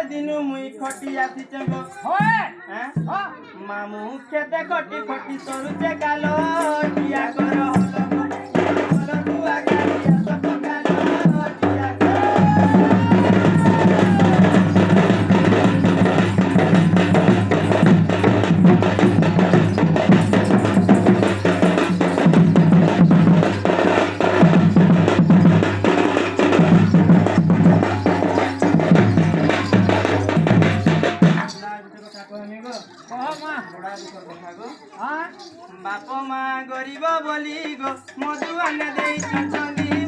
दिनु मुई खटी आसी चंगो मामू खेते खटी खटी सरुचे गालो टिया करो हलो तुआ गालिया सब गालो टिया बाप माँ गरीब बोली गो मधु आने दे